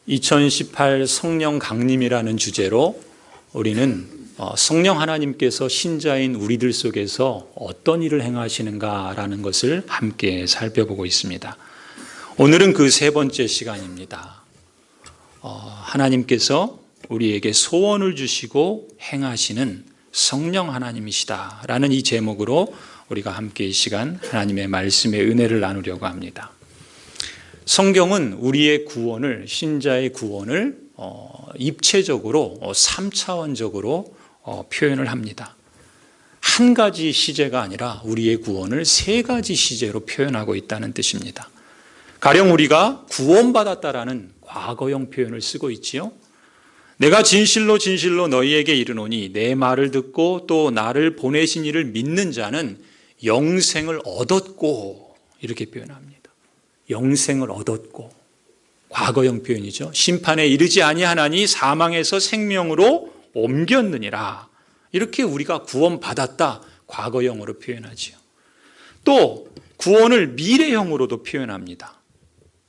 2018 성령 강림이라는 주제로 우리는 성령 하나님께서 신자인 우리들 속에서 어떤 일을 행하시는가라는 것을 함께 살펴보고 있습니다. 오늘은 그 세 번째 시간입니다. 하나님께서 우리에게 소원을 주시고 행하시는 성령 하나님이시다라는 이 제목으로 우리가 함께 이 시간 하나님의 말씀의 은혜를 나누려고 합니다. 성경은 우리의 구원을, 신자의 구원을 입체적으로 3차원적으로 표현을 합니다. 한 가지 시제가 아니라 우리의 구원을 세 가지 시제로 표현하고 있다는 뜻입니다. 가령 우리가 구원받았다라는 과거형 표현을 쓰고 있지요. 내가 진실로 너희에게 이르노니 내 말을 듣고 또 나를 보내신 이를 믿는 자는 영생을 얻었고, 이렇게 표현합니다. 영생을 얻었고, 과거형 표현이죠. 심판에 이르지 아니하나니 사망에서 생명으로 옮겼느니라. 이렇게 우리가 구원받았다, 과거형으로 표현하지요. 또 구원을 미래형으로도 표현합니다.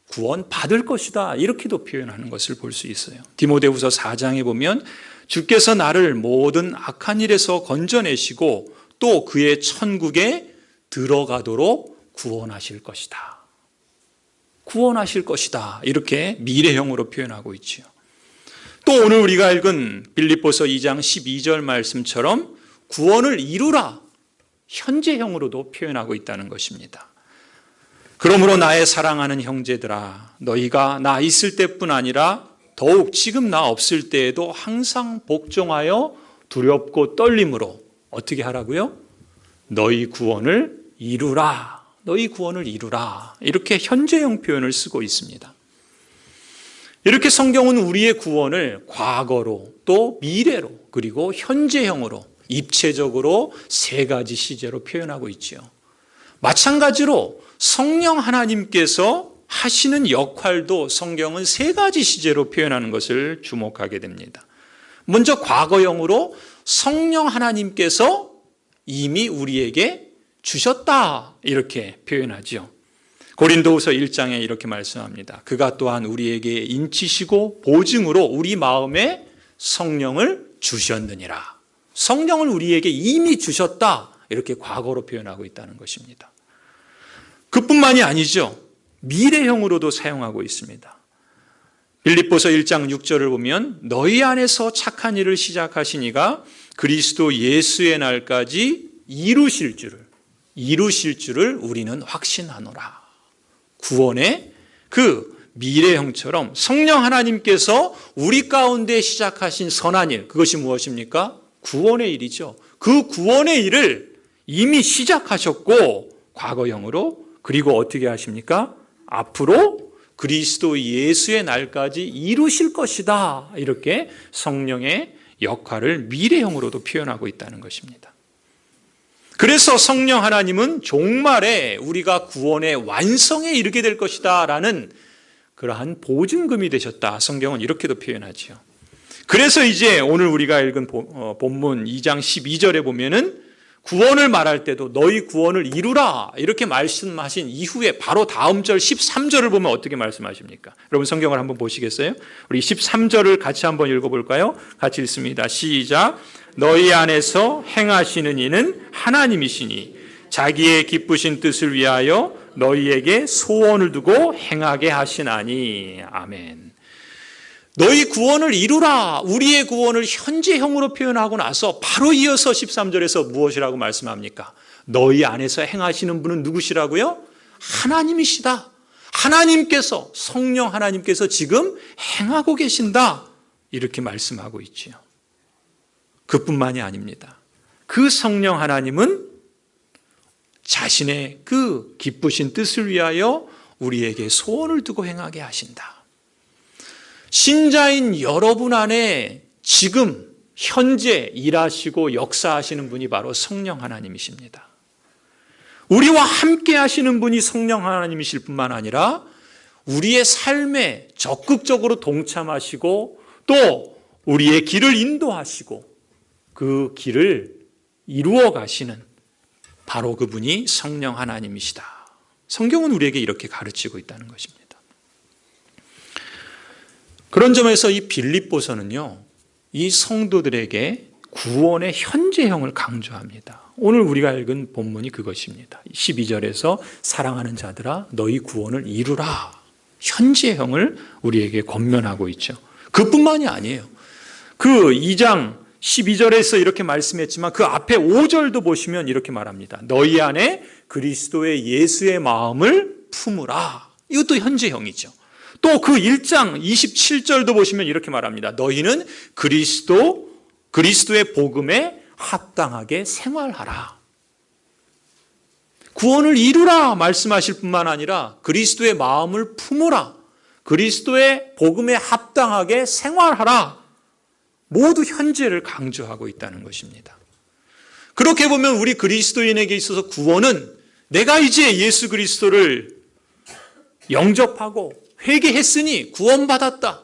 구원 받을 것이다, 이렇게도 표현하는 것을 볼 수 있어요. 디모데후서 4장에 보면 주께서 나를 모든 악한 일에서 건져내시고 또 그의 천국에 들어가도록 구원하실 것이다. 구원하실 것이다, 이렇게 미래형으로 표현하고 있지요. 또 오늘 우리가 읽은 빌립보서 2장 12절 말씀처럼 구원을 이루라, 현재형으로도 표현하고 있다는 것입니다. 그러므로 나의 사랑하는 형제들아, 너희가 나 있을 때뿐 아니라 더욱 지금 나 없을 때에도 항상 복종하여 두렵고 떨림으로 어떻게 하라고요? 너희 구원을 이루라, 너희 구원을 이루라, 이렇게 현재형 표현을 쓰고 있습니다. 이렇게 성경은 우리의 구원을 과거로 또 미래로 그리고 현재형으로 입체적으로 세 가지 시제로 표현하고 있지요. 마찬가지로 성령 하나님께서 하시는 역할도 성경은 세 가지 시제로 표현하는 것을 주목하게 됩니다. 먼저 과거형으로 성령 하나님께서 이미 우리에게 주셨다, 이렇게 표현하죠. 고린도후서 1장에 이렇게 말씀합니다. 그가 또한 우리에게 인치시고 보증으로 우리 마음에 성령을 주셨느니라. 성령을 우리에게 이미 주셨다, 이렇게 과거로 표현하고 있다는 것입니다. 그뿐만이 아니죠. 미래형으로도 사용하고 있습니다. 빌립보서 1장 6절을 보면 너희 안에서 착한 일을 시작하신 이가 그리스도 예수의 날까지 이루실 줄을 우리는 확신하노라. 구원의 그 미래형처럼 성령 하나님께서 우리 가운데 시작하신 선한 일, 그것이 무엇입니까? 구원의 일이죠. 그 구원의 일을 이미 시작하셨고 과거형으로, 그리고 어떻게 하십니까? 앞으로 그리스도 예수의 날까지 이루실 것이다, 이렇게 성령의 역할을 미래형으로도 표현하고 있다는 것입니다. 그래서 성령 하나님은 종말에 우리가 구원의 완성에 이르게 될 것이다 라는 그러한 보증금이 되셨다, 성경은 이렇게도 표현하지요. 그래서 이제 오늘 우리가 읽은 본문 2장 12절에 보면은 구원을 말할 때도 너희 구원을 이루라, 이렇게 말씀하신 이후에 바로 다음 절 13절을 보면 어떻게 말씀하십니까? 여러분 성경을 한번 보시겠어요? 우리 13절을 같이 한번 읽어볼까요? 같이 읽습니다. 시작. 너희 안에서 행하시는 이는 하나님이시니 자기의 기쁘신 뜻을 위하여 너희에게 소원을 두고 행하게 하시나니. 아멘. 너희 구원을 이루라, 우리의 구원을 현재형으로 표현하고 나서 바로 이어서 13절에서 무엇이라고 말씀합니까? 너희 안에서 행하시는 분은 누구시라고요? 하나님이시다. 하나님께서, 성령 하나님께서 지금 행하고 계신다, 이렇게 말씀하고 있지요. 그뿐만이 아닙니다. 그 성령 하나님은 자신의 그 기쁘신 뜻을 위하여 우리에게 소원을 두고 행하게 하신다. 신자인 여러분 안에 지금 현재 일하시고 역사하시는 분이 바로 성령 하나님이십니다. 우리와 함께 하시는 분이 성령 하나님이실 뿐만 아니라 우리의 삶에 적극적으로 동참하시고 또 우리의 길을 인도하시고 그 길을 이루어 가시는 바로 그분이 성령 하나님이시다. 성경은 우리에게 이렇게 가르치고 있다는 것입니다. 그런 점에서 이 빌립보서는요, 이 성도들에게 구원의 현재형을 강조합니다. 오늘 우리가 읽은 본문이 그것입니다. 12절에서 사랑하는 자들아 너희 구원을 이루라. 현재형을 우리에게 권면하고 있죠. 그뿐만이 아니에요. 그 2장 12절에서 이렇게 말씀했지만 그 앞에 5절도 보시면 이렇게 말합니다. 너희 안에 그리스도의 예수의 마음을 품으라. 이것도 현재형이죠. 또 그 1장 27절도 보시면 이렇게 말합니다. 너희는 그리스도의 복음에 합당하게 생활하라. 구원을 이루라 말씀하실 뿐만 아니라 그리스도의 마음을 품으라. 그리스도의 복음에 합당하게 생활하라. 모두 현재를 강조하고 있다는 것입니다. 그렇게 보면 우리 그리스도인에게 있어서 구원은 내가 이제 예수 그리스도를 영접하고 회개했으니 구원받았다.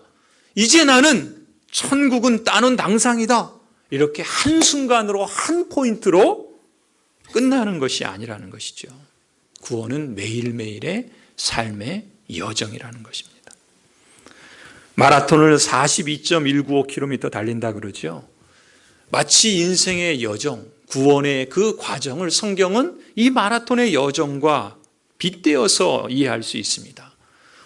이제 나는 천국은 따놓은 당상이다. 이렇게 한순간으로 한 포인트로 끝나는 것이 아니라는 것이죠. 구원은 매일매일의 삶의 여정이라는 것입니다. 마라톤을 42.195km 달린다 그러죠. 마치 인생의 여정, 구원의 그 과정을 성경은 이 마라톤의 여정과 빗대어서 이해할 수 있습니다.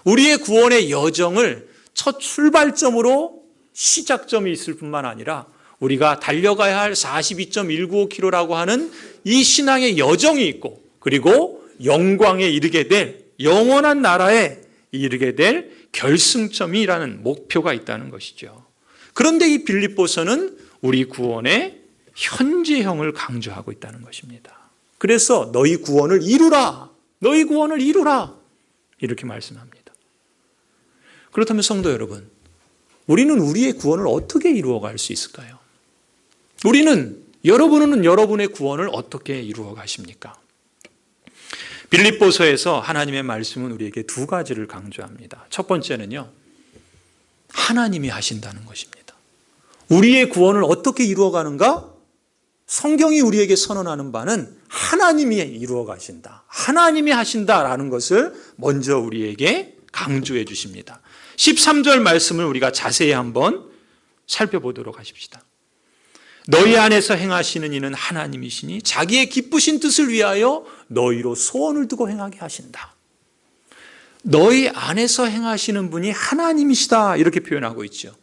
우리의 구원의 여정을 첫 출발점으로 시작점이 있을 뿐만 아니라 우리가 달려가야 할 42.195km라고 하는 이 신앙의 여정이 있고 그리고 영광에 이르게 될 영원한 나라에 이르게 될 결승점이라는 목표가 있다는 것이죠. 그런데 이 빌립보서는 우리 구원의 현재형을 강조하고 있다는 것입니다. 그래서 너희 구원을 이루라. 너희 구원을 이루라. 이렇게 말씀합니다. 그렇다면 성도 여러분, 우리는 우리의 구원을 어떻게 이루어갈 수 있을까요? 여러분은 여러분의 구원을 어떻게 이루어 가십니까? 빌립보서에서 하나님의 말씀은 우리에게 두 가지를 강조합니다. 첫 번째는요, 하나님이 하신다는 것입니다. 우리의 구원을 어떻게 이루어가는가? 성경이 우리에게 선언하는 바는 하나님이 이루어 가신다. 하나님이 하신다라는 것을 먼저 우리에게 강조해 주십니다. 13절 말씀을 우리가 자세히 한번 살펴보도록 하십시다. 너희 안에서 행하시는 이는 하나님이시니 자기의 기쁘신 뜻을 위하여 너희로 소원을 두고 행하게 하신다. 너희 안에서 행하시는 분이 하나님이시다 이렇게 표현하고 있죠.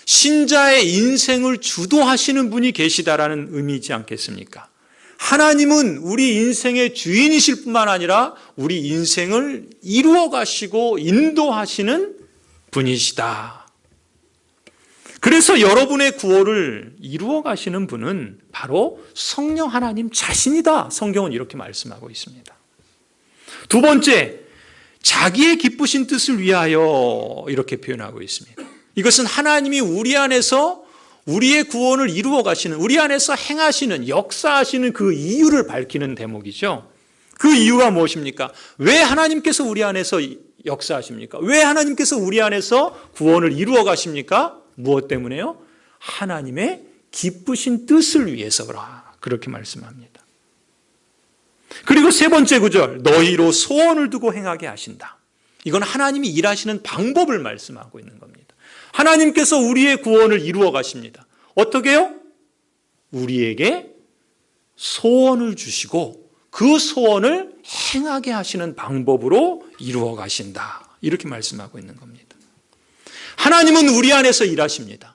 신자의 인생을 주도하시는 분이 계시다라는 의미이지 않겠습니까? 하나님은 우리 인생의 주인이실 뿐만 아니라 우리 인생을 이루어 가시고 인도하시는 분이시다. 그래서 여러분의 구원을 이루어 가시는 분은 바로 성령 하나님 자신이다. 성경은 이렇게 말씀하고 있습니다. 두 번째, 자기의 기쁘신 뜻을 위하여 이렇게 표현하고 있습니다. 이것은 하나님이 우리 안에서 우리의 구원을 이루어 가시는, 우리 안에서 행하시는, 역사하시는 그 이유를 밝히는 대목이죠. 그 이유가 무엇입니까? 왜 하나님께서 우리 안에서 역사하십니까? 왜 하나님께서 우리 안에서 구원을 이루어 가십니까? 무엇 때문에요? 하나님의 기쁘신 뜻을 위해서라. 그렇게 말씀합니다. 그리고 세 번째 구절, 너희로 소원을 두고 행하게 하신다. 이건 하나님이 일하시는 방법을 말씀하고 있는 겁니다. 하나님께서 우리의 구원을 이루어 가십니다. 어떻게요? 우리에게 소원을 주시고 그 소원을 행하게 하시는 방법으로 이루어 가신다. 이렇게 말씀하고 있는 겁니다. 하나님은 우리 안에서 일하십니다.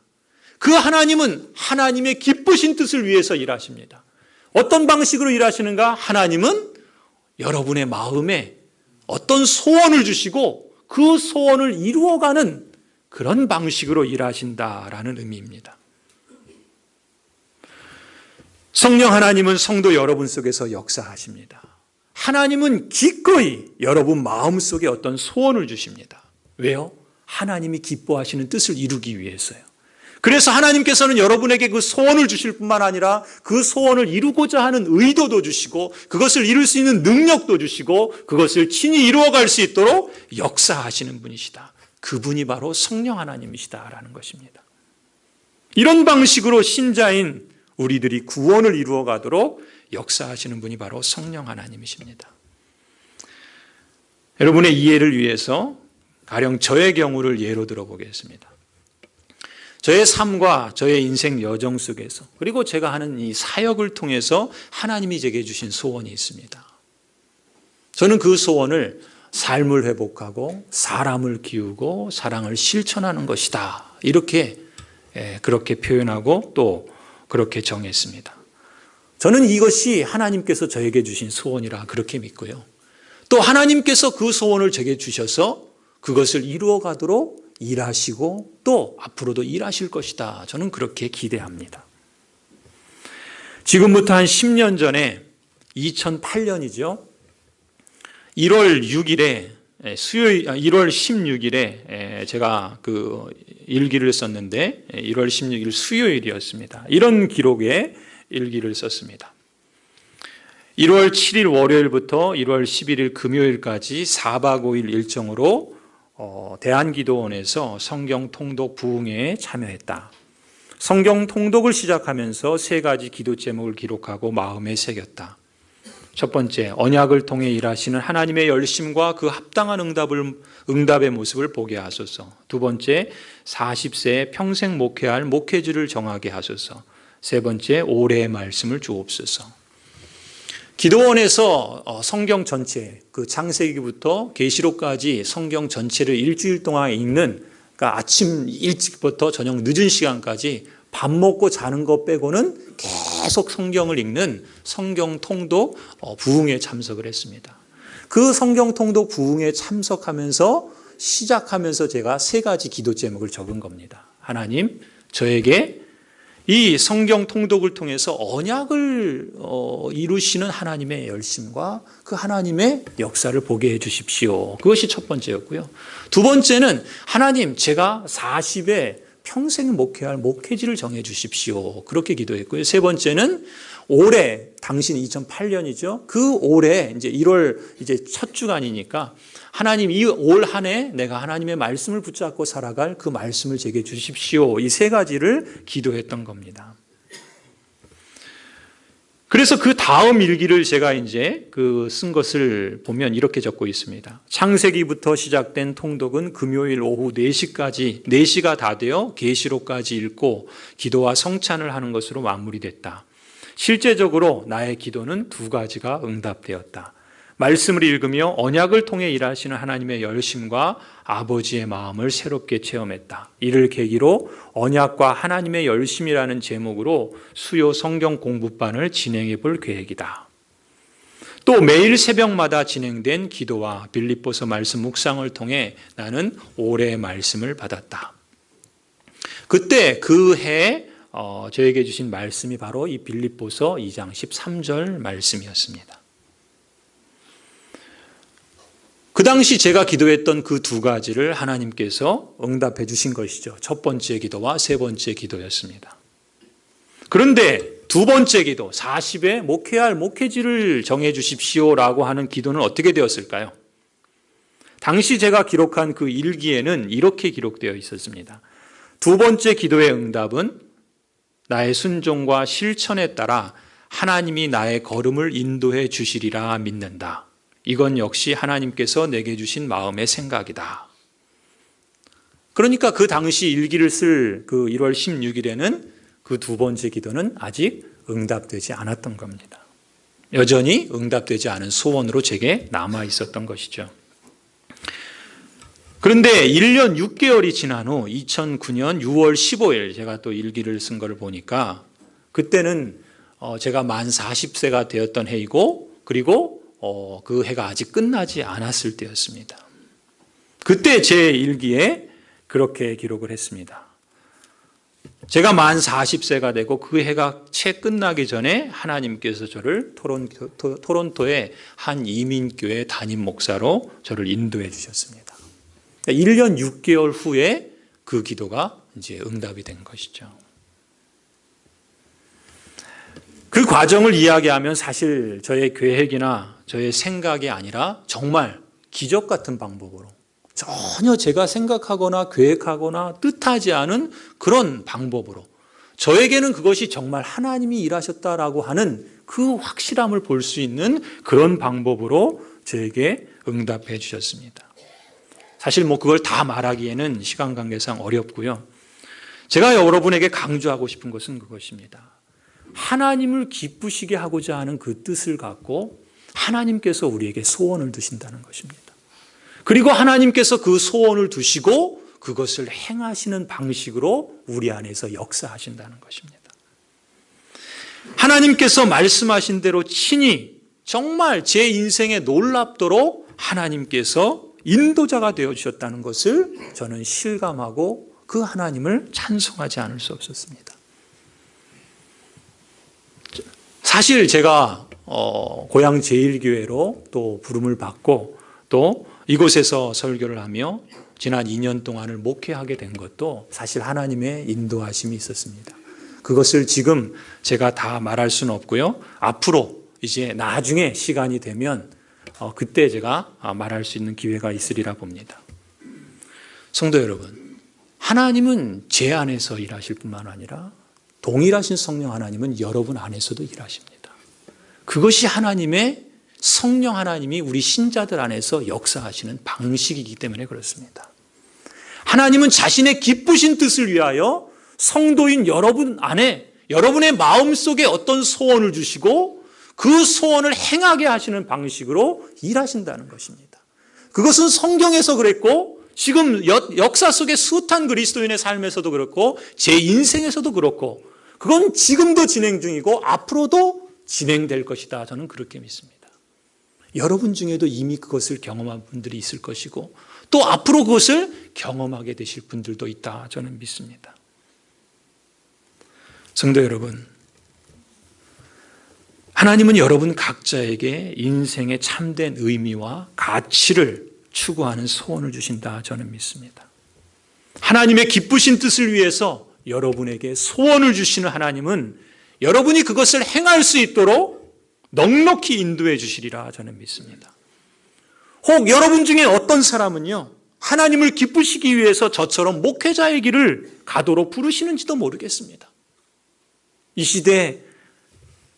그 하나님은 하나님의 기쁘신 뜻을 위해서 일하십니다. 어떤 방식으로 일하시는가? 하나님은 여러분의 마음에 어떤 소원을 주시고 그 소원을 이루어가는 그런 방식으로 일하신다라는 의미입니다. 성령 하나님은 성도 여러분 속에서 역사하십니다. 하나님은 기꺼이 여러분 마음속에 어떤 소원을 주십니다. 왜요? 하나님이 기뻐하시는 뜻을 이루기 위해서요. 그래서 하나님께서는 여러분에게 그 소원을 주실 뿐만 아니라 그 소원을 이루고자 하는 의도도 주시고 그것을 이룰 수 있는 능력도 주시고 그것을 친히 이루어갈 수 있도록 역사하시는 분이시다. 그분이 바로 성령 하나님이시다라는 것입니다. 이런 방식으로 신자인 우리들이 구원을 이루어가도록 역사하시는 분이 바로 성령 하나님이십니다. 여러분의 이해를 위해서 가령 저의 경우를 예로 들어보겠습니다. 저의 삶과 저의 인생 여정 속에서 그리고 제가 하는 이 사역을 통해서 하나님이 제게 주신 소원이 있습니다. 저는 그 소원을 삶을 회복하고 사람을 기우고 사랑을 실천하는 것이다. 이렇게 그렇게 표현하고 또 그렇게 정했습니다. 저는 이것이 하나님께서 저에게 주신 소원이라 그렇게 믿고요. 또 하나님께서 그 소원을 제게 주셔서 그것을 이루어가도록 일하시고 또 앞으로도 일하실 것이다. 저는 그렇게 기대합니다. 지금부터 한 10년 전에 2008년이죠. 1월 6일에 1월 16일에 제가 그 일기를 썼는데 1월 16일 수요일이었습니다. 이런 기록에 일기를 썼습니다. 1월 7일 월요일부터 1월 11일 금요일까지 4박 5일 일정으로 대한기도원에서 성경 통독 부흥회에 참여했다. 성경 통독을 시작하면서 3가지 기도 제목을 기록하고 마음에 새겼다. 첫 번째, 언약을 통해 일하시는 하나님의 열심과 그 합당한 응답의 모습을 보게 하소서. 두 번째, 40세에 평생 목회할 목회지를 정하게 하소서. 세 번째, 올해의 말씀을 주옵소서. 기도원에서 성경 전체, 그 창세기부터 계시록까지 성경 전체를 일주일 동안 읽는, 그러니까 아침 일찍부터 저녁 늦은 시간까지 밥 먹고 자는 것 빼고는 계속 성경을 읽는 성경 통독 부흥회에 참석을 했습니다. 그 성경 통독 부흥회에 참석하면서 시작하면서 제가 3가지 기도 제목을 적은 겁니다. 하나님, 저에게 이 성경 통독을 통해서 언약을 이루시는 하나님의 열심과 그 하나님의 역사를 보게 해 주십시오. 그것이 첫 번째였고요. 두 번째는 하나님, 제가 40에 평생 목회할 목회지를 정해 주십시오. 그렇게 기도했고요. 세 번째는 올해, 당신 2008년이죠. 그 올해 이제 1월 이제 첫 주간이니까 하나님, 이 올 한 해 내가 하나님의 말씀을 붙잡고 살아갈 그 말씀을 제게 주십시오. 이 3가지를 기도했던 겁니다. 그래서 그 다음 일기를 제가 이제 쓴 것을 보면 이렇게 적고 있습니다. 창세기부터 시작된 통독은 금요일 오후 4시까지, 4시가 다 되어 계시록까지 읽고 기도와 성찬을 하는 것으로 마무리됐다. 실제적으로 나의 기도는 2가지가 응답되었다. 말씀을 읽으며 언약을 통해 일하시는 하나님의 열심과 아버지의 마음을 새롭게 체험했다. 이를 계기로 언약과 하나님의 열심이라는 제목으로 수요 성경 공부반을 진행해 볼 계획이다. 또 매일 새벽마다 진행된 기도와 빌립보서 말씀 묵상을 통해 나는 올해의 말씀을 받았다. 그때 그 해에 저에게 주신 말씀이 바로 이 빌립보서 2장 13절 말씀이었습니다. 그 당시 제가 기도했던 그 2가지를 하나님께서 응답해 주신 것이죠. 첫 번째 기도와 세 번째 기도였습니다. 그런데 2번째 기도, 40에 목회할 목회지를 정해 주십시오라고 하는 기도는 어떻게 되었을까요? 당시 제가 기록한 그 일기에는 이렇게 기록되어 있었습니다. 2번째 기도의 응답은 나의 순종과 실천에 따라 하나님이 나의 걸음을 인도해 주시리라 믿는다. 이건 역시 하나님께서 내게 주신 마음의 생각이다. 그러니까 그 당시 일기를 쓸 그 1월 16일에는 그 2번째 기도는 아직 응답되지 않았던 겁니다. 여전히 응답되지 않은 소원으로 제게 남아 있었던 것이죠. 그런데 1년 6개월이 지난 후 2009년 6월 15일 제가 또 일기를 쓴 것을 보니까 그때는 제가 만 40세가 되었던 해이고 그리고 그 해가 아직 끝나지 않았을 때였습니다. 그때 제 일기에 그렇게 기록을 했습니다. 제가 만 40세가 되고 그 해가 채 끝나기 전에 하나님께서 저를 토론토의 한 이민교회 담임 목사로 저를 인도해 주셨습니다. 1년 6개월 후에 그 기도가 이제 응답이 된 것이죠. 그 과정을 이야기하면 사실 저의 계획이나 저의 생각이 아니라 정말 기적 같은 방법으로 전혀 제가 생각하거나 계획하거나 뜻하지 않은 그런 방법으로 저에게는 그것이 정말 하나님이 일하셨다라고 하는 그 확실함을 볼 수 있는 그런 방법으로 저에게 응답해 주셨습니다. 사실 그걸 다 말하기에는 시간 관계상 어렵고요. 제가 여러분에게 강조하고 싶은 것은 그것입니다. 하나님을 기쁘시게 하고자 하는 그 뜻을 갖고 하나님께서 우리에게 소원을 두신다는 것입니다. 그리고 하나님께서 그 소원을 두시고 그것을 행하시는 방식으로 우리 안에서 역사하신다는 것입니다. 하나님께서 말씀하신 대로 친히 정말 제 인생에 놀랍도록 하나님께서 인도자가 되어주셨다는 것을 저는 실감하고 그 하나님을 찬송하지 않을 수 없었습니다. 사실 제가 고향 제1교회로 또 부름을 받고 또 이곳에서 설교를 하며 지난 2년 동안을 목회하게 된 것도 사실 하나님의 인도하심이 있었습니다. 그것을 지금 제가 다 말할 수는 없고요. 앞으로 이제 나중에 시간이 되면 그때 제가 말할 수 있는 기회가 있으리라 봅니다. 성도 여러분, 하나님은 제 안에서 일하실 뿐만 아니라 동일하신 성령 하나님은 여러분 안에서도 일하십니다. 그것이 하나님의 성령 하나님이 우리 신자들 안에서 역사하시는 방식이기 때문에 그렇습니다. 하나님은 자신의 기쁘신 뜻을 위하여 성도인 여러분 안에 여러분의 마음속에 어떤 소원을 주시고 그 소원을 행하게 하시는 방식으로 일하신다는 것입니다. 그것은 성경에서 그랬고 지금 역사 속의 숱한 그리스도인의 삶에서도 그렇고 제 인생에서도 그렇고 그건 지금도 진행 중이고 앞으로도 진행될 것이다. 저는 그렇게 믿습니다. 여러분 중에도 이미 그것을 경험한 분들이 있을 것이고 또 앞으로 그것을 경험하게 되실 분들도 있다. 저는 믿습니다. 성도 여러분, 하나님은 여러분 각자에게 인생의 참된 의미와 가치를 추구하는 소원을 주신다. 저는 믿습니다. 하나님의 기쁘신 뜻을 위해서 여러분에게 소원을 주시는 하나님은 여러분이 그것을 행할 수 있도록 넉넉히 인도해 주시리라 저는 믿습니다. 혹 여러분 중에 어떤 사람은요, 하나님을 기쁘시기 위해서 저처럼 목회자의 길을 가도록 부르시는지도 모르겠습니다. 이 시대에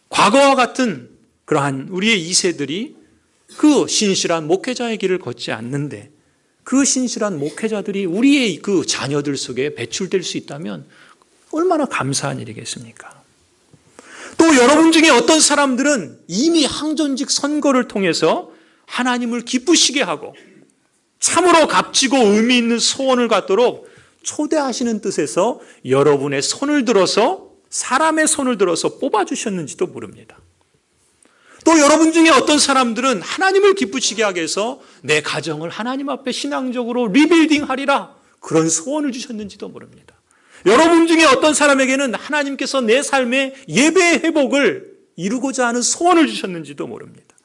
과거와 같은 그러한 우리의 2세들이 그 신실한 목회자의 길을 걷지 않는데 그 신실한 목회자들이 우리의 그 자녀들 속에 배출될 수 있다면 얼마나 감사한 일이겠습니까? 또 여러분 중에 어떤 사람들은 이미 항전직 선거를 통해서 하나님을 기쁘시게 하고 참으로 값지고 의미 있는 소원을 갖도록 초대하시는 뜻에서 여러분의 손을 들어서 사람의 손을 들어서 뽑아주셨는지도 모릅니다. 또 여러분 중에 어떤 사람들은 하나님을 기쁘시게 하기 위해서 내 가정을 하나님 앞에 신앙적으로 리빌딩하리라 그런 소원을 주셨는지도 모릅니다. 여러분 중에 어떤 사람에게는 하나님께서 내 삶의 예배의 회복을 이루고자 하는 소원을 주셨는지도 모릅니다.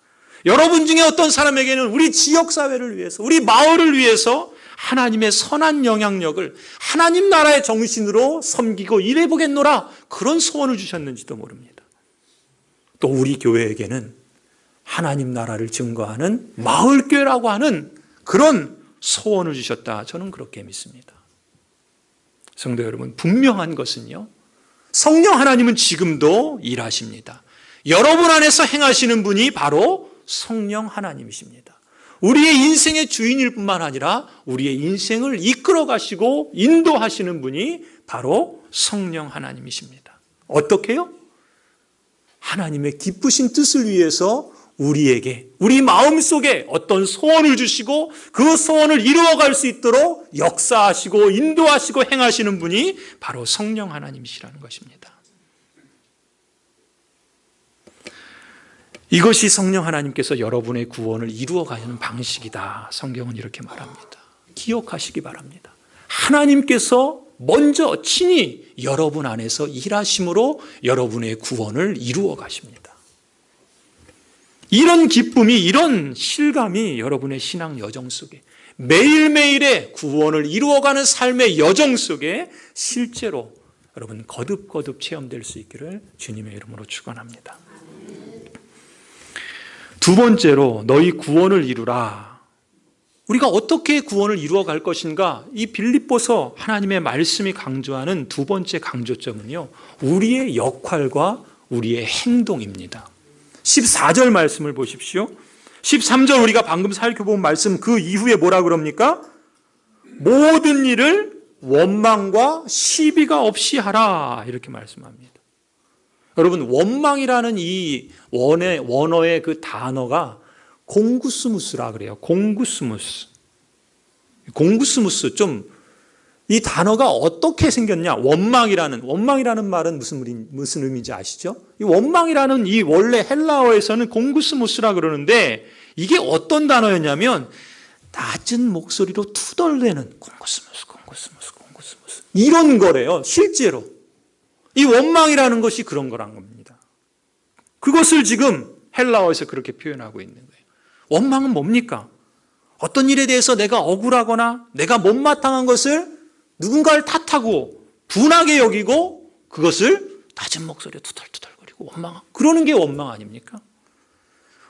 여러분 중에 어떤 사람에게는 우리 지역사회를 위해서 우리 마을을 위해서 하나님의 선한 영향력을 하나님 나라의 정신으로 섬기고 일해보겠노라 그런 소원을 주셨는지도 모릅니다. 또 우리 교회에게는 하나님 나라를 증거하는 마을교회라고 하는 그런 소원을 주셨다. 저는 그렇게 믿습니다. 성도 여러분, 분명한 것은요, 성령 하나님은 지금도 일하십니다. 여러분 안에서 행하시는 분이 바로 성령 하나님이십니다. 우리의 인생의 주인일 뿐만 아니라 우리의 인생을 이끌어 가시고 인도하시는 분이 바로 성령 하나님이십니다. 어떻게요? 하나님의 기쁘신 뜻을 위해서 우리에게 우리 마음속에 어떤 소원을 주시고 그 소원을 이루어갈 수 있도록 역사하시고 인도하시고 행하시는 분이 바로 성령 하나님이시라는 것입니다. 이것이 성령 하나님께서 여러분의 구원을 이루어가는 방식이다. 성경은 이렇게 말합니다. 기억하시기 바랍니다. 하나님께서 먼저 친히 여러분 안에서 일하심으로 여러분의 구원을 이루어 가십니다. 이런 기쁨이, 이런 실감이 여러분의 신앙 여정 속에 매일매일의 구원을 이루어가는 삶의 여정 속에 실제로 여러분 거듭거듭 체험될 수 있기를 주님의 이름으로 축원합니다. 두 번째로 너희 구원을 이루라. 우리가 어떻게 구원을 이루어갈 것인가? 이 빌립보서 하나님의 말씀이 강조하는 두 번째 강조점은요, 우리의 역할과 우리의 행동입니다. 14절 말씀을 보십시오. 13절 우리가 방금 살펴본 말씀 그 이후에 뭐라 그럽니까? 모든 일을 원망과 시비가 없이 하라 이렇게 말씀합니다. 여러분, 원망이라는 이 원어의 그 단어가 공구스무스라 그래요. 공구스무스. 좀 이 단어가 어떻게 생겼냐? 원망이라는 말은 무슨 의미인지 아시죠? 이 원망이라는 이 원래 헬라어에서는 공구스무스라 그러는데 이게 어떤 단어였냐면 낮은 목소리로 투덜대는 공구스무스 이런 거래요. 실제로 이 원망이라는 것이 그런 거란 겁니다. 그것을 지금 헬라어에서 그렇게 표현하고 있는 거예요. 원망은 뭡니까? 어떤 일에 대해서 내가 억울하거나 내가 못마땅한 것을 누군가를 탓하고 분하게 여기고 그것을 낮은 목소리로 투덜투덜거리고 원망하고 그러는 게 원망 아닙니까?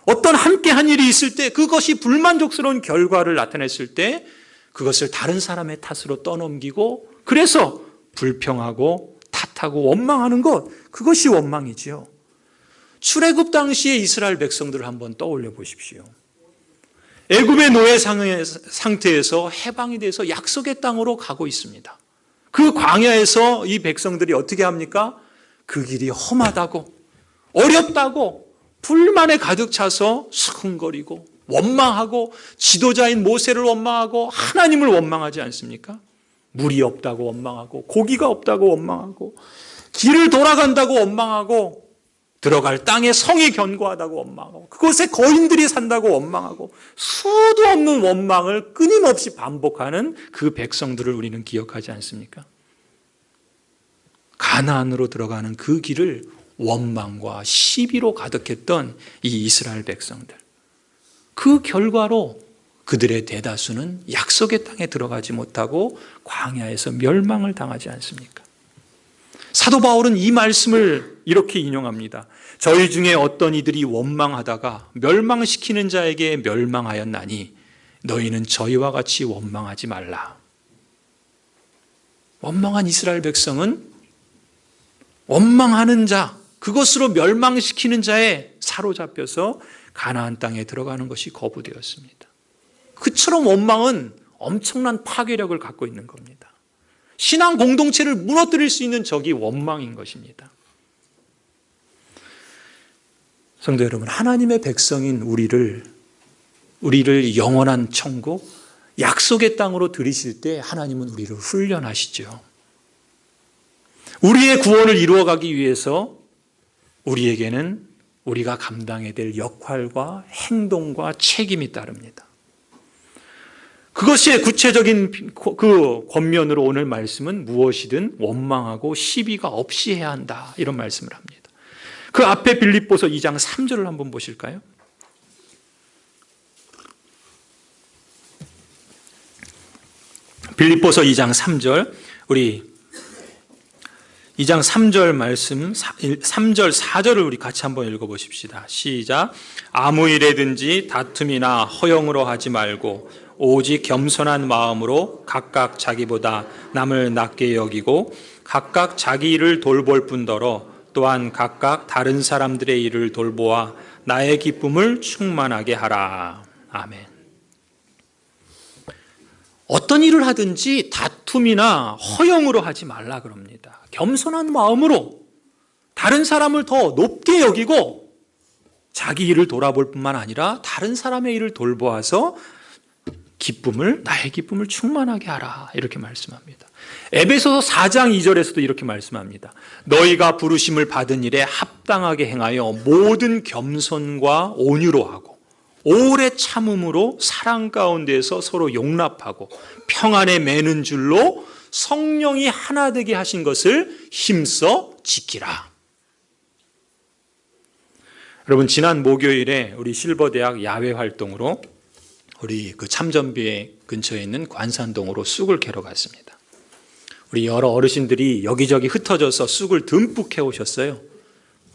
어떤 함께 한 일이 있을 때 그것이 불만족스러운 결과를 나타냈을 때 그것을 다른 사람의 탓으로 떠넘기고 그래서 불평하고 탓하고 원망하는 것, 그것이 원망이지요. 출애굽 당시의 이스라엘 백성들을 한번 떠올려 보십시오. 애굽의 노예 상태에서 해방이 돼서 약속의 땅으로 가고 있습니다. 그 광야에서 이 백성들이 어떻게 합니까? 그 길이 험하다고 어렵다고 불만에 가득 차서 수근거리고 원망하고 지도자인 모세를 원망하고 하나님을 원망하지 않습니까? 물이 없다고 원망하고 고기가 없다고 원망하고 길을 돌아간다고 원망하고 들어갈 땅에 성이 견고하다고 원망하고 그곳에 거인들이 산다고 원망하고 수도 없는 원망을 끊임없이 반복하는 그 백성들을 우리는 기억하지 않습니까? 가나안으로 들어가는 그 길을 원망과 시비로 가득했던 이 이스라엘 백성들, 그 결과로 그들의 대다수는 약속의 땅에 들어가지 못하고 광야에서 멸망을 당하지 않습니까? 사도 바울은 이 말씀을 이렇게 인용합니다. 저희 중에 어떤 이들이 원망하다가 멸망시키는 자에게 멸망하였나니 너희는 저희와 같이 원망하지 말라. 원망한 이스라엘 백성은 원망하는 자, 그것으로 멸망시키는 자에 사로잡혀서 가나안 땅에 들어가는 것이 거부되었습니다. 그처럼 원망은 엄청난 파괴력을 갖고 있는 겁니다. 신앙 공동체를 무너뜨릴 수 있는 적이 원망인 것입니다. 성도 여러분, 하나님의 백성인 우리를 영원한 천국, 약속의 땅으로 들이실 때 하나님은 우리를 훈련하시죠. 우리의 구원을 이루어가기 위해서 우리에게는 우리가 감당해야 될 역할과 행동과 책임이 따릅니다. 그것이 구체적인 그 권면으로 오늘 말씀은 무엇이든 원망하고 시비가 없이 해야 한다, 이런 말씀을 합니다. 그 앞에 빌립보서 2장 3절을 한번 보실까요? 빌립보서 2장 3절, 우리 2장 3절 말씀, 3절 4절을 우리 같이 한번 읽어보십시다. 시작. 아무 일에든지 다툼이나 허영으로 하지 말고 오직 겸손한 마음으로 각각 자기보다 남을 낮게 여기고 각각 자기 일을 돌볼 뿐더러 또한 각각 다른 사람들의 일을 돌보아 나의 기쁨을 충만하게 하라. 아멘. 어떤 일을 하든지 다툼이나 허영으로 하지 말라 그럽니다. 겸손한 마음으로 다른 사람을 더 높게 여기고 자기 일을 돌아볼 뿐만 아니라 다른 사람의 일을 돌보아서 나의 기쁨을 충만하게 하라, 이렇게 말씀합니다. 에베소서 4장 2절에서도 이렇게 말씀합니다. 너희가 부르심을 받은 일에 합당하게 행하여 모든 겸손과 온유로 하고 오래 참음으로 사랑 가운데서 서로 용납하고 평안에 매는 줄로 성령이 하나 되게 하신 것을 힘써 지키라. 여러분, 지난 목요일에 우리 실버대학 야외 활동으로 우리 그 참전비에 근처에 있는 관산동으로 쑥을 캐러 갔습니다. 우리 여러 어르신들이 여기저기 흩어져서 쑥을 듬뿍 캐오셨어요.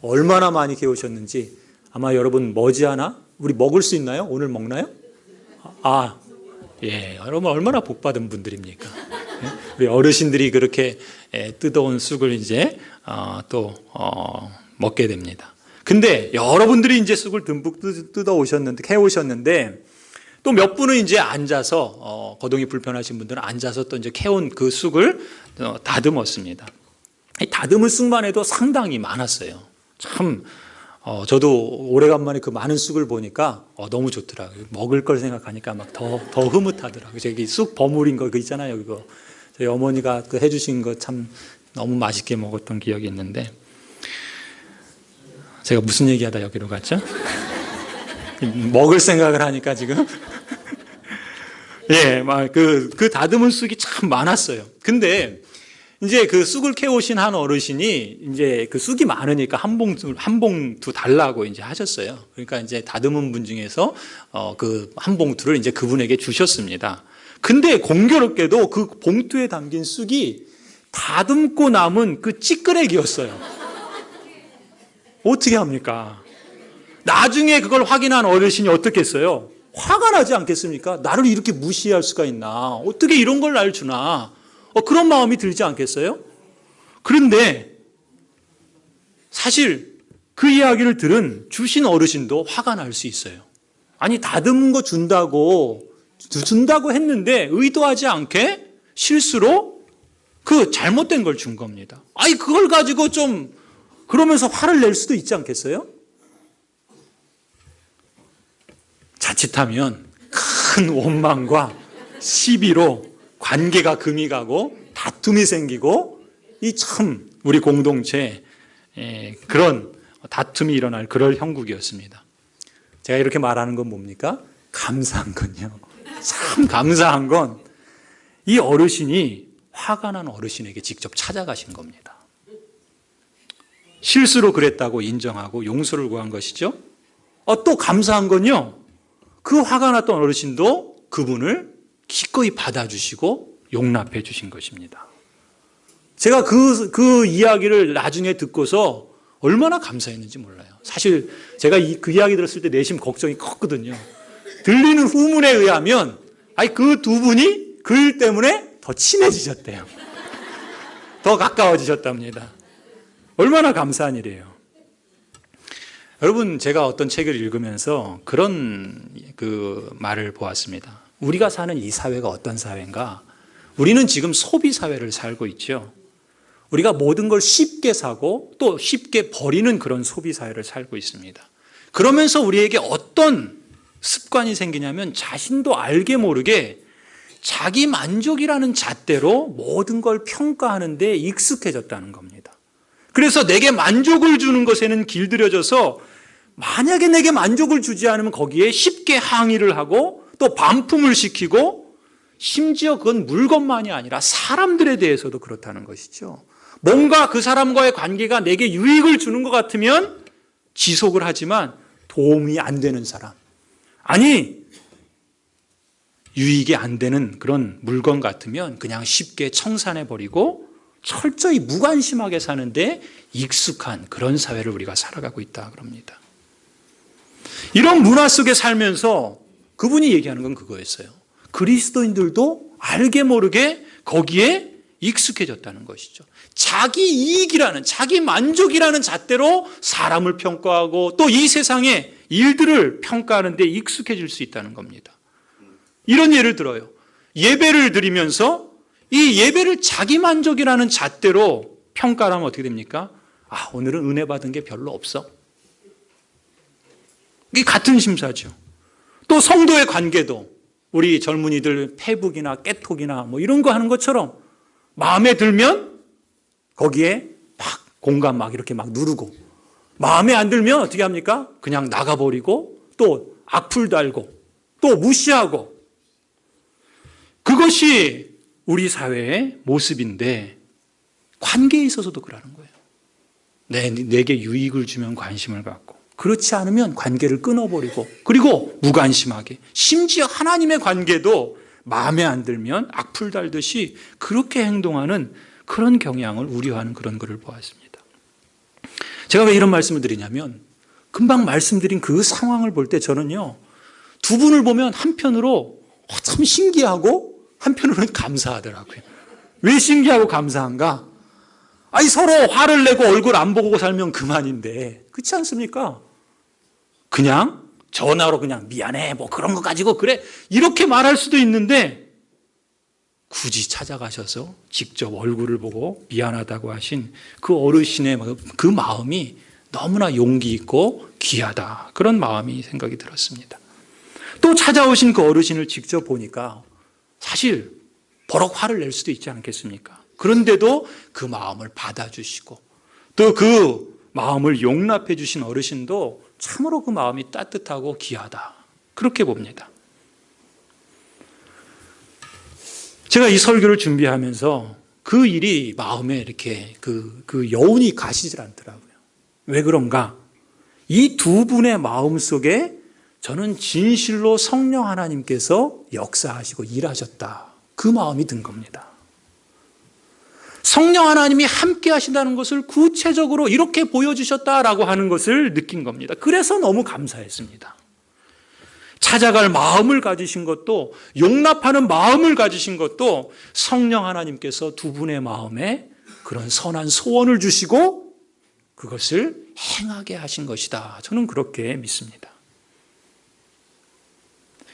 얼마나 많이 캐오셨는지 아마 여러분 머지않아 우리 먹을 수 있나요? 오늘 먹나요? 예, 여러분 얼마나 복받은 분들입니까? 예? 우리 어르신들이 그렇게 뜯어온 쑥을 이제 먹게 됩니다. 근데 여러분들이 이제 쑥을 듬뿍 뜯어 오셨는데, 캐오셨는데 또 몇 분은 이제 앉아서 거동이 불편하신 분들은 앉아서 또 이제 캐온 그 쑥을 다듬었습니다. 이 다듬을 쑥만 해도 상당히 많았어요. 참 저도 오래간만에 그 많은 쑥을 보니까 너무 좋더라고요. 먹을 걸 생각하니까 막 더 흐뭇하더라고요. 저기 쑥 버무린 거 있잖아요. 그거 저희 어머니가 그 해주신 거 참 너무 맛있게 먹었던 기억이 있는데, 제가 무슨 얘기하다 여기로 갔죠? 먹을 생각을 하니까 지금 예, 막 그 다듬은 쑥이 참 많았어요. 근데 이제 그 쑥을 캐오신 한 어르신이 이제 그 쑥이 많으니까 한 봉투 달라고 이제 하셨어요. 그러니까 이제 다듬은 분 중에서 그 한 봉투를 이제 그분에게 주셨습니다. 근데 공교롭게도 그 봉투에 담긴 쑥이 다듬고 남은 그 찌끄레기였어요. 어떻게 합니까? 나중에 그걸 확인한 어르신이 어떻게 했어요? 화가 나지 않겠습니까? 나를 이렇게 무시할 수가 있나? 어떻게 이런 걸 날 주나? 그런 마음이 들지 않겠어요? 그런데 사실 그 이야기를 들은 주신 어르신도 화가 날 수 있어요. 아니, 다듬은 거 준다고 했는데 의도하지 않게 실수로 그 잘못된 걸 준 겁니다. 아니, 그걸 가지고 좀 그러면서 화를 낼 수도 있지 않겠어요? 자칫하면 큰 원망과 시비로 관계가 금이 가고 다툼이 생기고 이 참 우리 공동체에 그런 다툼이 일어날 그럴 형국이었습니다. 제가 이렇게 말하는 건 뭡니까? 감사한 건요. 참 감사한 건 이 어르신이 화가 난 어르신에게 직접 찾아가신 겁니다. 실수로 그랬다고 인정하고 용서를 구한 것이죠. 또 감사한 건요. 그 화가 났던 어르신도 그분을 기꺼이 받아주시고 용납해 주신 것입니다. 제가 그 이야기를 나중에 듣고서 얼마나 감사했는지 몰라요. 사실 제가 그 이야기 들었을 때 내심 걱정이 컸거든요. 들리는 후문에 의하면 그 두 분이 그 일 때문에 더 친해지셨대요. 더 가까워지셨답니다. 얼마나 감사한 일이에요. 여러분, 제가 어떤 책을 읽으면서 그런 그 말을 보았습니다. 우리가 사는 이 사회가 어떤 사회인가? 우리는 지금 소비 사회를 살고 있죠. 우리가 모든 걸 쉽게 사고 또 쉽게 버리는 그런 소비 사회를 살고 있습니다. 그러면서 우리에게 어떤 습관이 생기냐면 자신도 알게 모르게 자기 만족이라는 잣대로 모든 걸 평가하는 데 익숙해졌다는 겁니다. 그래서 내게 만족을 주는 것에는 길들여져서 만약에 내게 만족을 주지 않으면 거기에 쉽게 항의를 하고 또 반품을 시키고 심지어 그건 물건만이 아니라 사람들에 대해서도 그렇다는 것이죠. 뭔가 그 사람과의 관계가 내게 유익을 주는 것 같으면 지속을 하지만 도움이 안 되는 사람, 아니 유익이 안 되는 그런 물건 같으면 그냥 쉽게 청산해버리고 철저히 무관심하게 사는데 익숙한 그런 사회를 우리가 살아가고 있다 그럽니다. 이런 문화 속에 살면서 그분이 얘기하는 건 그거였어요. 그리스도인들도 알게 모르게 거기에 익숙해졌다는 것이죠. 자기 이익이라는, 자기 만족이라는 잣대로 사람을 평가하고 또 이 세상의 일들을 평가하는 데 익숙해질 수 있다는 겁니다. 이런 예를 들어요. 예배를 드리면서 이 예배를 자기 만족이라는 잣대로 평가를 하면 어떻게 됩니까? 오늘은 은혜 받은 게 별로 없어. 이게 같은 심사죠. 또 성도의 관계도 우리 젊은이들 페북이나 깨톡이나 뭐 이런 거 하는 것처럼 마음에 들면 거기에 막 공감 막 이렇게 막 누르고, 마음에 안 들면 어떻게 합니까? 그냥 나가버리고 또 악플 달고 또 무시하고. 그것이 우리 사회의 모습인데 관계에 있어서도 그러는 거예요. 내게 유익을 주면 관심을 갖고, 그렇지 않으면 관계를 끊어버리고, 그리고 무관심하게, 심지어 하나님의 관계도 마음에 안 들면 악플 달듯이 그렇게 행동하는 그런 경향을 우려하는 그런 것을 보았습니다. 제가 왜 이런 말씀을 드리냐면 금방 말씀드린 그 상황을 볼 때 저는요, 두 분을 보면 한편으로 참 신기하고 한편으로는 감사하더라고요. 왜 신기하고 감사한가? 서로 화를 내고 얼굴 안 보고 살면 그만인데, 그렇지 않습니까? 그냥 전화로 그냥 미안해 뭐 그런 거 가지고 그래 이렇게 말할 수도 있는데, 굳이 찾아가셔서 직접 얼굴을 보고 미안하다고 하신 그 어르신의 그 마음이 너무나 용기 있고 귀하다. 그런 마음이 생각이 들었습니다. 또 찾아오신 그 어르신을 직접 보니까 사실 버럭 화를 낼 수도 있지 않겠습니까? 그런데도 그 마음을 받아주시고 또 그 마음을 용납해 주신 어르신도 참으로 그 마음이 따뜻하고 귀하다. 그렇게 봅니다. 제가 이 설교를 준비하면서 그 일이 마음에 이렇게 그 여운이 가시질 않더라고요. 왜 그런가? 이 두 분의 마음 속에 저는 진실로 성령 하나님께서 역사하시고 일하셨다. 그 마음이 든 겁니다. 성령 하나님이 함께 하신다는 것을 구체적으로 이렇게 보여주셨다라고 하는 것을 느낀 겁니다. 그래서 너무 감사했습니다. 찾아갈 마음을 가지신 것도 용납하는 마음을 가지신 것도 성령 하나님께서 두 분의 마음에 그런 선한 소원을 주시고 그것을 행하게 하신 것이다. 저는 그렇게 믿습니다.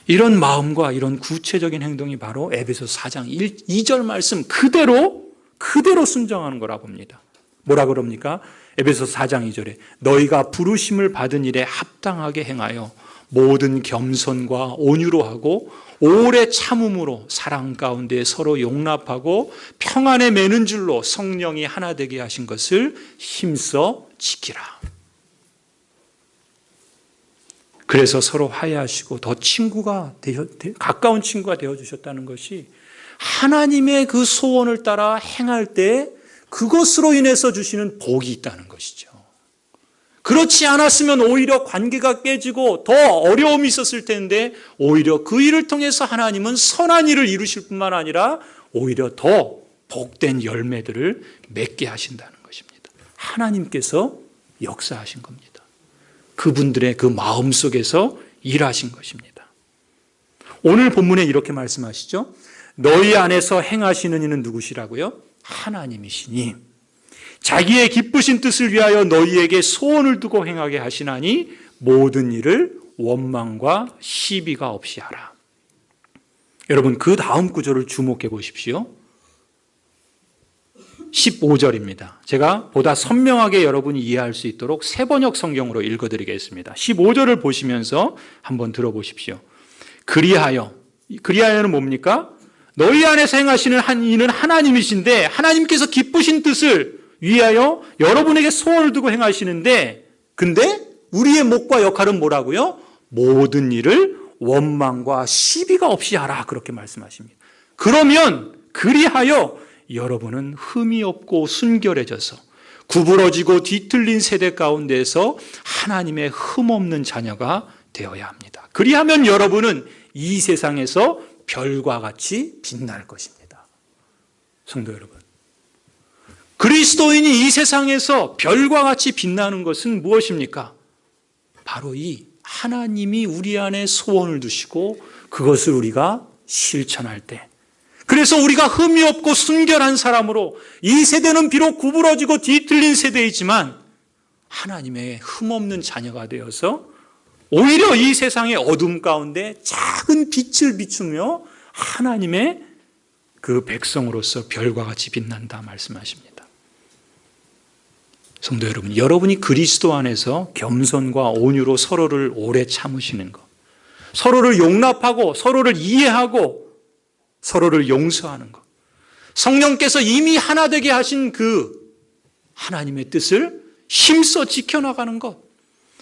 이런 마음과 이런 구체적인 행동이 바로 에베소서 4장 2절 말씀 그대로 순정하는 거라 봅니다. 뭐라 그럽니까? 에베소서 4장 2절에 너희가 부르심을 받은 일에 합당하게 행하여 모든 겸손과 온유로 하고 오래 참음으로 사랑 가운데 서로 용납하고 평안에 매는 줄로 성령이 하나 되게 하신 것을 힘써 지키라. 그래서 서로 화해하시고 더 가까운 친구가 되어주셨다는 것이 하나님의 그 소원을 따라 행할 때 그것으로 인해서 주시는 복이 있다는 것이죠. 그렇지 않았으면 오히려 관계가 깨지고 더 어려움이 있었을 텐데 오히려 그 일을 통해서 하나님은 선한 일을 이루실 뿐만 아니라 오히려 더 복된 열매들을 맺게 하신다는 것입니다. 하나님께서 역사하신 겁니다. 그분들의 그 마음 속에서 일하신 것입니다. 오늘 본문에 이렇게 말씀하시죠. 너희 안에서 행하시는 이는 누구시라고요? 하나님이시니 자기의 기쁘신 뜻을 위하여 너희에게 소원을 두고 행하게 하시나니 모든 일을 원망과 시비가 없이 하라. 여러분 그 다음 구절을 주목해 보십시오. 15절입니다. 제가 보다 선명하게 여러분이 이해할 수 있도록 새번역 성경으로 읽어드리겠습니다. 15절을 보시면서 한번 들어보십시오. 그리하여는 뭡니까? 너희 안에서 행하시는 이는 하나님이신데 하나님께서 기쁘신 뜻을 위하여 여러분에게 소원을 두고 행하시는데 근데 우리의 목과 역할은 뭐라고요? 모든 일을 원망과 시비가 없이 하라 그렇게 말씀하십니다. 그러면 그리하여 여러분은 흠이 없고 순결해져서 구부러지고 뒤틀린 세대 가운데서 하나님의 흠없는 자녀가 되어야 합니다. 그리하면 여러분은 이 세상에서 별과 같이 빛날 것입니다. 성도 여러분, 그리스도인이 이 세상에서 별과 같이 빛나는 것은 무엇입니까? 바로 이 하나님이 우리 안에 소원을 두시고 그것을 우리가 실천할 때, 그래서 우리가 흠이 없고 순결한 사람으로 이 세대는 비록 구부러지고 뒤틀린 세대이지만 하나님의 흠없는 자녀가 되어서 오히려 이 세상의 어둠 가운데 작은 빛을 비추며 하나님의 그 백성으로서 별과 같이 빛난다 말씀하십니다. 성도 여러분, 여러분이 그리스도 안에서 겸손과 온유로 서로를 오래 참으시는 것, 서로를 용납하고 서로를 이해하고 서로를 용서하는 것, 성령께서 이미 하나 되게 하신 그 하나님의 뜻을 힘써 지켜나가는 것,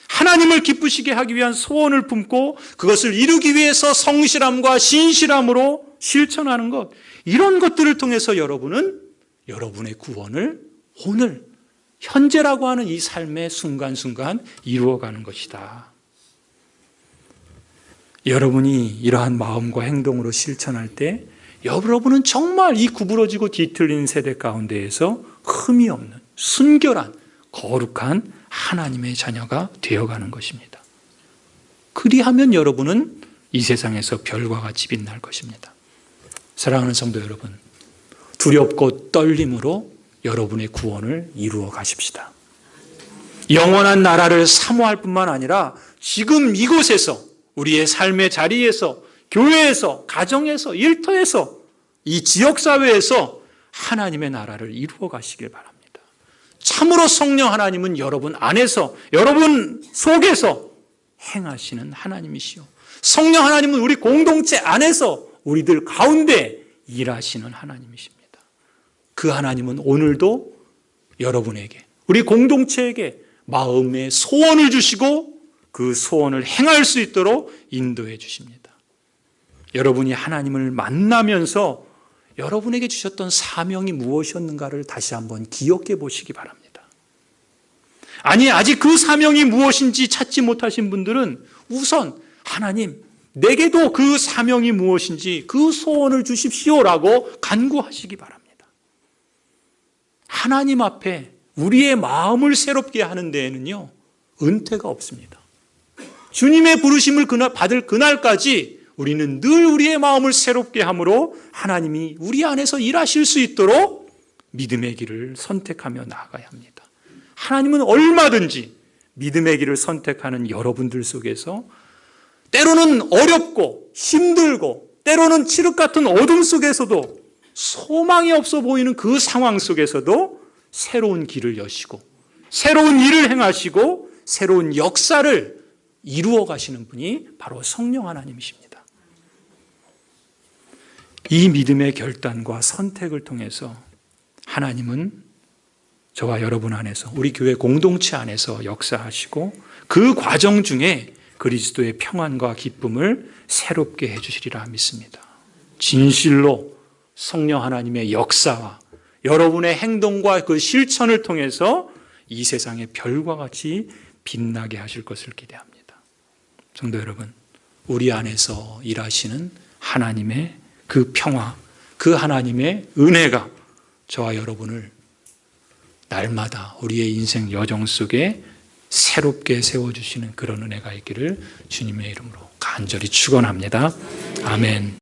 하나님을 기쁘시게 하기 위한 소원을 품고 그것을 이루기 위해서 성실함과 신실함으로 실천하는 것, 이런 것들을 통해서 여러분은 여러분의 구원을 오늘 현재라고 하는 이 삶의 순간순간 이루어가는 것이다. 여러분이 이러한 마음과 행동으로 실천할 때 여러분은 정말 이 구부러지고 뒤틀린 세대 가운데에서 흠이 없는 순결한 거룩한 하나님의 자녀가 되어가는 것입니다. 그리하면 여러분은 이 세상에서 별과 같이 빛날 것입니다. 사랑하는 성도 여러분, 두렵고 떨림으로 여러분의 구원을 이루어 가십시다. 영원한 나라를 사모할 뿐만 아니라 지금 이곳에서 우리의 삶의 자리에서 교회에서 가정에서 일터에서 이 지역사회에서 하나님의 나라를 이루어 가시길 바랍니다. 참으로 성령 하나님은 여러분 안에서, 여러분 속에서 행하시는 하나님이시요, 성령 하나님은 우리 공동체 안에서 우리들 가운데 일하시는 하나님이십니다. 그 하나님은 오늘도 여러분에게, 우리 공동체에게 마음의 소원을 주시고 그 소원을 행할 수 있도록 인도해 주십니다. 여러분이 하나님을 만나면서 여러분에게 주셨던 사명이 무엇이었는가를 다시 한번 기억해 보시기 바랍니다. 아니, 아직 그 사명이 무엇인지 찾지 못하신 분들은 우선 하나님, 내게도 그 사명이 무엇인지 그 소원을 주십시오라고 간구하시기 바랍니다. 하나님 앞에 우리의 마음을 새롭게 하는 데에는요, 은퇴가 없습니다. 주님의 부르심을 받을 그날까지 우리는 늘 우리의 마음을 새롭게 함으로 하나님이 우리 안에서 일하실 수 있도록 믿음의 길을 선택하며 나아가야 합니다. 하나님은 얼마든지 믿음의 길을 선택하는 여러분들 속에서 때로는 어렵고 힘들고 때로는 칠흑 같은 어둠 속에서도 소망이 없어 보이는 그 상황 속에서도 새로운 길을 여시고 새로운 일을 행하시고 새로운 역사를 이루어 가시는 분이 바로 성령 하나님이십니다. 이 믿음의 결단과 선택을 통해서 하나님은 저와 여러분 안에서, 우리 교회 공동체 안에서 역사하시고 그 과정 중에 그리스도의 평안과 기쁨을 새롭게 해주시리라 믿습니다. 진실로 성령 하나님의 역사와 여러분의 행동과 그 실천을 통해서 이 세상의 별과 같이 빛나게 하실 것을 기대합니다. 성도 여러분, 우리 안에서 일하시는 하나님의 그 평화, 그 하나님의 은혜가 저와 여러분을 날마다 우리의 인생 여정 속에 새롭게 세워주시는 그런 은혜가 있기를 주님의 이름으로 간절히 축원합니다. 아멘.